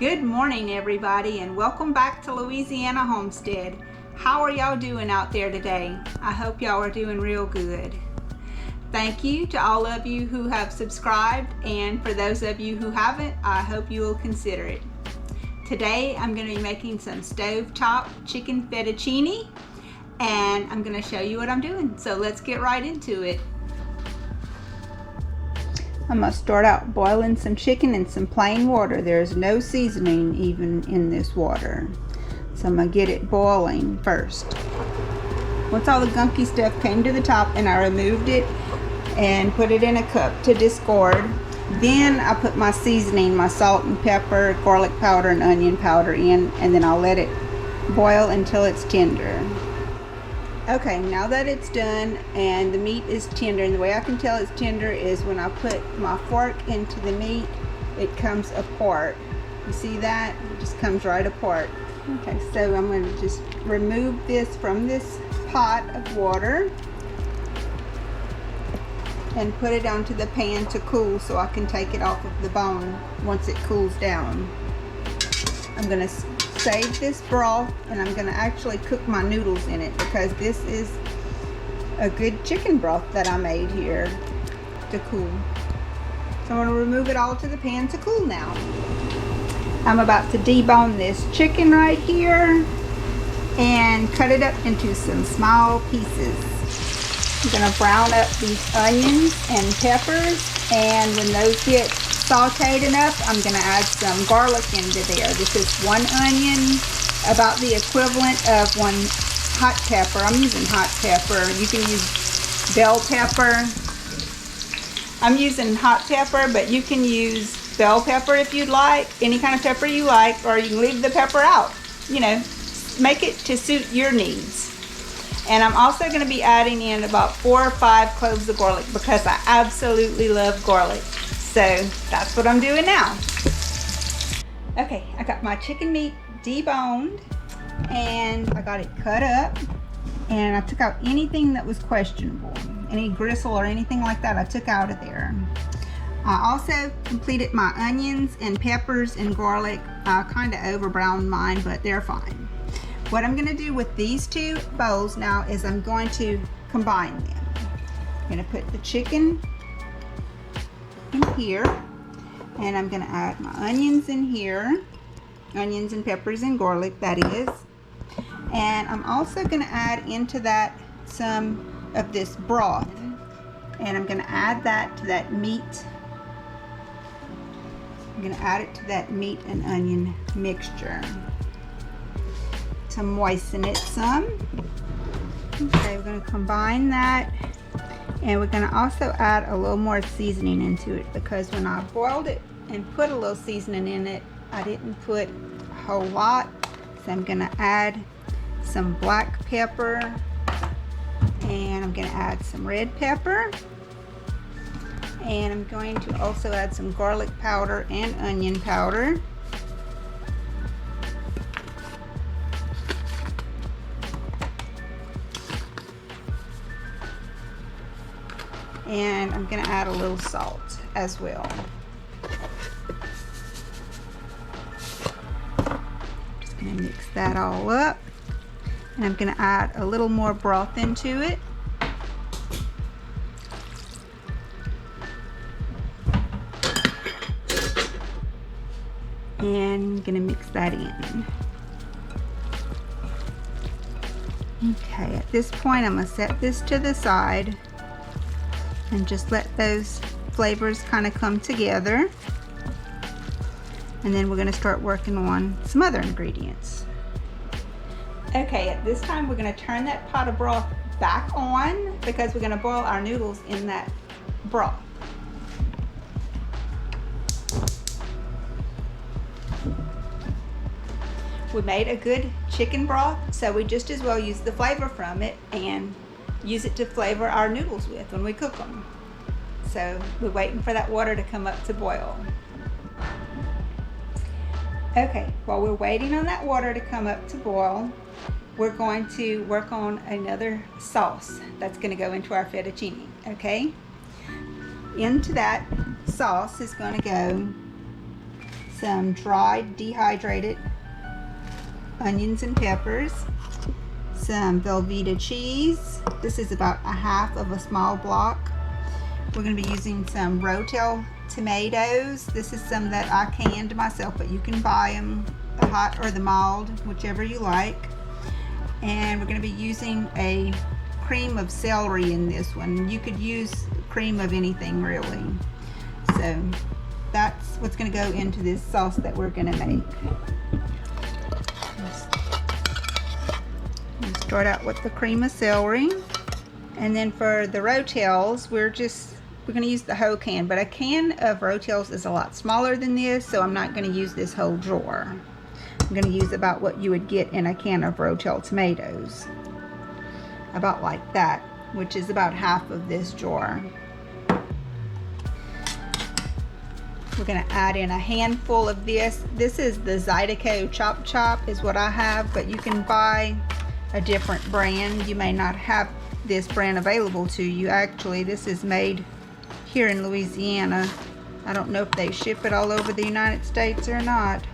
Good morning, everybody, and welcome back to Louisiana Homestead. How are y'all doing out there today? I hope y'all are doing real good. Thank you to all of you who have subscribed, and for those of you who haven't, I hope you will consider it. Today I'm going to be making some stovetop chicken fettuccine, and I'm going to show you what I'm doing. So let's get right into it. I'm going to start out boiling some chicken in some plain water. There's no seasoning even in this water. So I'm going to get it boiling first. Once all the gunky stuff came to the top and I removed it and put it in a cup to discard, then I put my seasoning, my salt and pepper, garlic powder and onion powder in, and then I'll let it boil until it's tender. Okay, now that it's done and the meat is tender, and the way I can tell it's tender is when I put my fork into the meat, it comes apart. You see that? It just comes right apart. Okay, so I'm going to just remove this from this pot of water and put it onto the pan to cool so I can take it off of the bone once it cools down. I'm going to save this broth, and I'm going to actually cook my noodles in it because this is a good chicken broth that I made here to cool. So I'm going to remove it all to the pan to cool now. I'm about to debone this chicken right here and cut it up into some small pieces. I'm going to brown up these onions and peppers, and when those get sauteed enough, I'm going to add some garlic into there. This is one onion, about the equivalent of one hot pepper. I'm using hot pepper. You can use bell pepper. I'm using hot pepper, but you can use bell pepper if you'd like, any kind of pepper you like, or you can leave the pepper out. You know, make it to suit your needs. And I'm also going to be adding in about 4 or 5 cloves of garlic because I absolutely love garlic. So that's what I'm doing now. Okay, I got my chicken meat deboned and I got it cut up, and I took out anything that was questionable. Any gristle or anything like that I took out of there. I also completed my onions and peppers and garlic. I kind of over browned mine, but they're fine. What I'm going to do with these two bowls now is I'm going to combine them. I'm going to put the chicken in here, and I'm going to add my onions in here, onions and peppers and garlic, that is. And I'm also going to add into that some of this broth, and I'm going to add that to that meat. I'm going to add it to that meat and onion mixture to moisten it some. Okay, we're going to combine that, and we're going to also add a little more seasoning into it because when I boiled it and put a little seasoning in it, I didn't put a whole lot. So I'm going to add some black pepper, and I'm going to add some red pepper, and I'm going to also add some garlic powder and onion powder. And I'm going to add a little salt as well. Just going to mix that all up. And I'm going to add a little more broth into it. And I'm going to mix that in. Okay, at this point I'm going to set this to the side and just let those flavors kind of come together. And then we're going to start working on some other ingredients. Okay, at this time we're going to turn that pot of broth back on because we're going to boil our noodles in that broth. We made a good chicken broth, so we just as well use the flavor from it and use it to flavor our noodles with when we cook them. So we're waiting for that water to come up to boil. Okay, while we're waiting on that water to come up to boil, we're going to work on another sauce that's going to go into our fettuccine. Okay, into that sauce is going to go some dried dehydrated onions and peppers, some velveta cheese. This is about a half of a small block. We're going to be using some rotel tomatoes. This is some that I canned myself, but you can buy them, the hot or the mild, whichever you like. And we're going to be using a cream of celery in this one. You could use cream of anything really. So that's what's going to go into this sauce that we're going to make. Let's start out with the cream of celery. And then for the rotels, we're going to use the whole can, but a can of rotels is a lot smaller than this, so I'm not going to use this whole drawer. I'm going to use about what you would get in a can of rotel tomatoes. About like that, which is about half of this jar. We're going to add in a handful of this. This is the Zydeco Chop Chop is what I have, but you can buy a different brand. You may not have this brand available to you. Actually, this is made here in Louisiana. I don't know if they ship it all over the United States or not,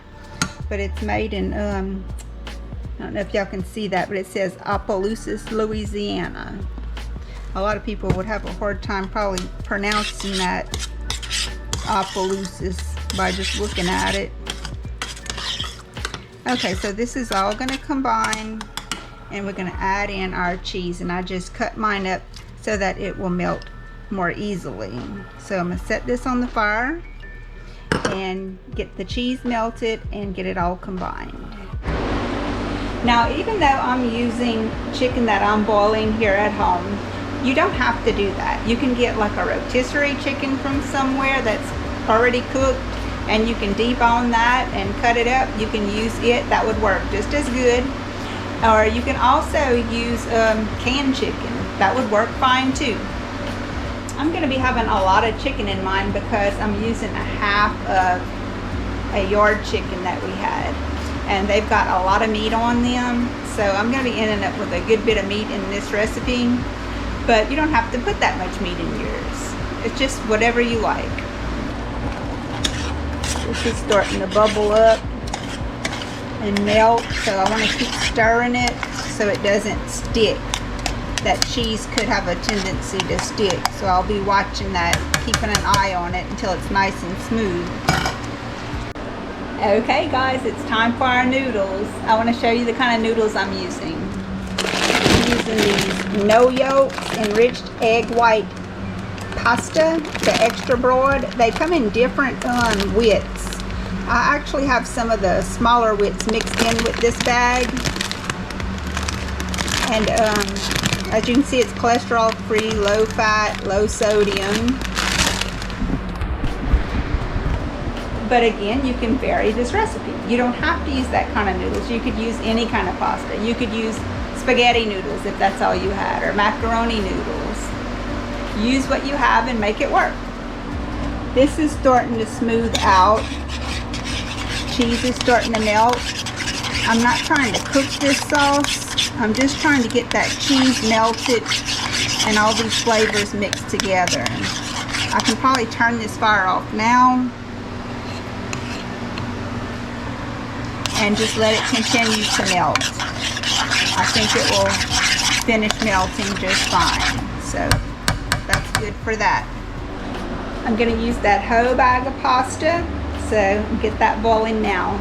but it's made in I don't know if y'all can see that, but it says Opelousas, Louisiana. A lot of people would have a hard time probably pronouncing that Opelousas by just looking at it. Okay, so this is all going to combine, and we're going to add in our cheese, and I just cut mine up so that it will melt more easily. So I'm going to set this on the fire and get the cheese melted and get it all combined. Now, even though I'm using chicken that I'm boiling here at home, you don't have to do that. You can get like a rotisserie chicken from somewhere that's already cooked, and you can debone that and cut it up. You can use it. That would work just as good. Or you can also use canned chicken. That would work fine too. I'm going to be having a lot of chicken in mine because I'm using a half of a yard chicken that we had, and they've got a lot of meat on them, so I'm going to be ending up with a good bit of meat in this recipe. But you don't have to put that much meat in yours. It's just whatever you like. This is starting to bubble up and melt, so I want to keep stirring it so it doesn't stick. That cheese could have a tendency to stick, so I'll be watching that, keeping an eye on it until it's nice and smooth. Okay guys, it's time for our noodles. I want to show you the kind of noodles I'm using. I'm using these no yolk enriched egg white pasta, the extra broad. They come in different widths. I actually have some of the smaller widths mixed in with this bag, and as you can see, it's cholesterol free, low fat, low sodium. But again, you can vary this recipe. You don't have to use that kind of noodles. You could use any kind of pasta. You could use spaghetti noodles if that's all you had, or macaroni noodles. Use what you have and make it work. This is starting to smooth out. Cheese is starting to melt. I'm not trying to cook this sauce. I'm just trying to get that cheese melted and all these flavors mixed together. I can probably turn this fire off now and just let it continue to melt. I think it will finish melting just fine. So that's good for that. I'm going to use that whole bag of pasta, so get that boiling now.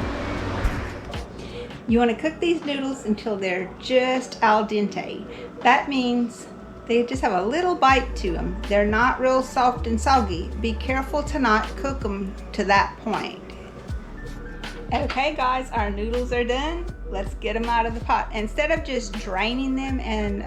You want to cook these noodles until they're just al dente. That means they just have a little bite to them. They're not real soft and soggy. Be careful to not cook them to that point. Okay guys, our noodles are done. Let's get them out of the pot. Instead of just draining them and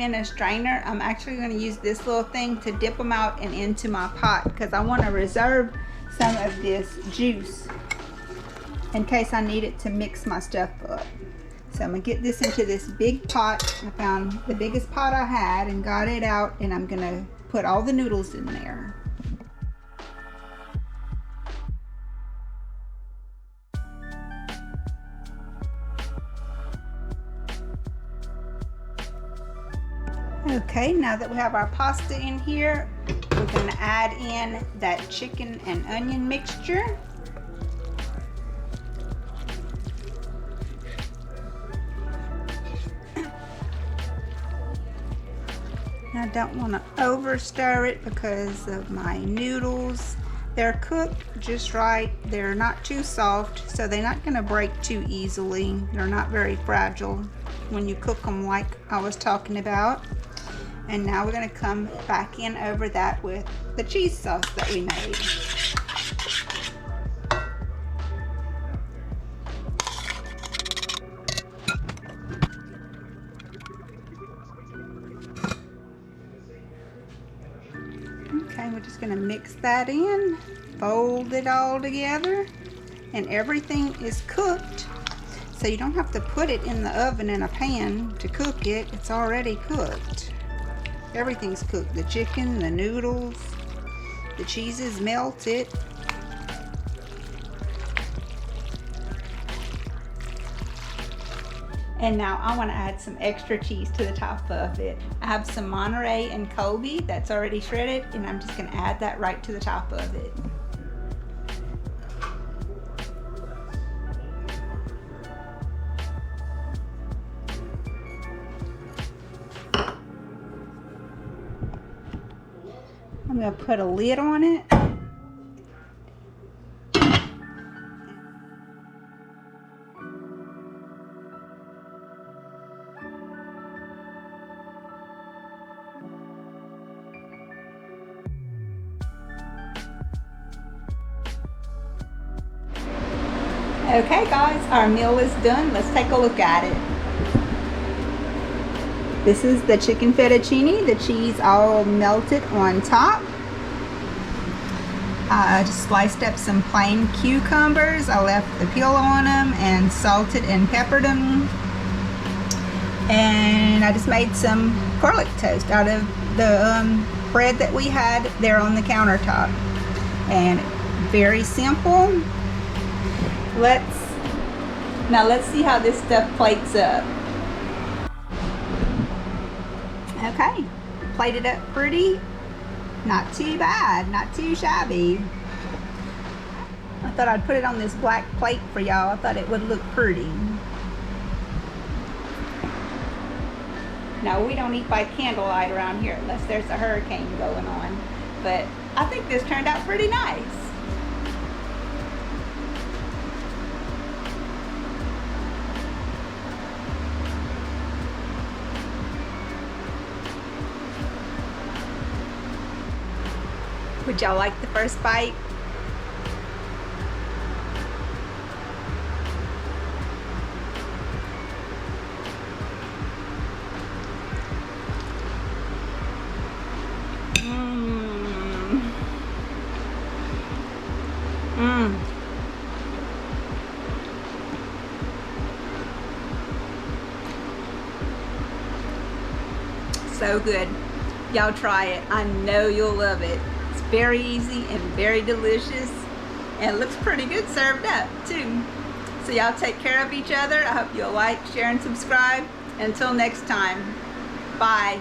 in a strainer, I'm actually going to use this little thing to dip them out and into my pot, because I want to reserve some of this juice in case I need it to mix my stuff up. So I'm going to get this into this big pot. I found the biggest pot I had and got it out, and I'm going to put all the noodles in there. Okay, now that we have our pasta in here, we're going to add in that chicken and onion mixture. I don't want to over stir it because of my noodles. They're cooked just right. They're not too soft, so they're not going to break too easily. They're not very fragile when you cook them like I was talking about. And now we're going to come back in over that with the cheese sauce that we made. Okay, we're just going to mix that in, fold it all together, and everything is cooked. So you don't have to put it in the oven in a pan to cook it. It's already cooked. Everything's cooked. The chicken, the noodles, the cheese is melted. And now I want to add some extra cheese to the top of it. I have some Monterey and Colby that's already shredded, and I'm just going to add that right to the top of it. I'm going to put a lid on it. Okay guys, our meal is done. Let's take a look at it. This is the chicken fettuccine, the cheese all melted on top. I just sliced up some plain cucumbers. I left the peel on them and salted and peppered them. And I just made some garlic toast out of the bread that we had there on the countertop. And very simple. Let's see how this stuff plates up. Okay, plated up pretty. Not too bad, not too shabby. I thought I'd put it on this black plate for y'all. I thought it would look pretty. No, we don't eat by candlelight around here unless there's a hurricane going on. But I think this turned out pretty nice. Would y'all like the first bite? So good. Y'all try it. I know you'll love it. It's very easy and very delicious, and it looks pretty good served up too. So y'all take care of each other. I hope you'll like, share, and subscribe. Until next time, bye.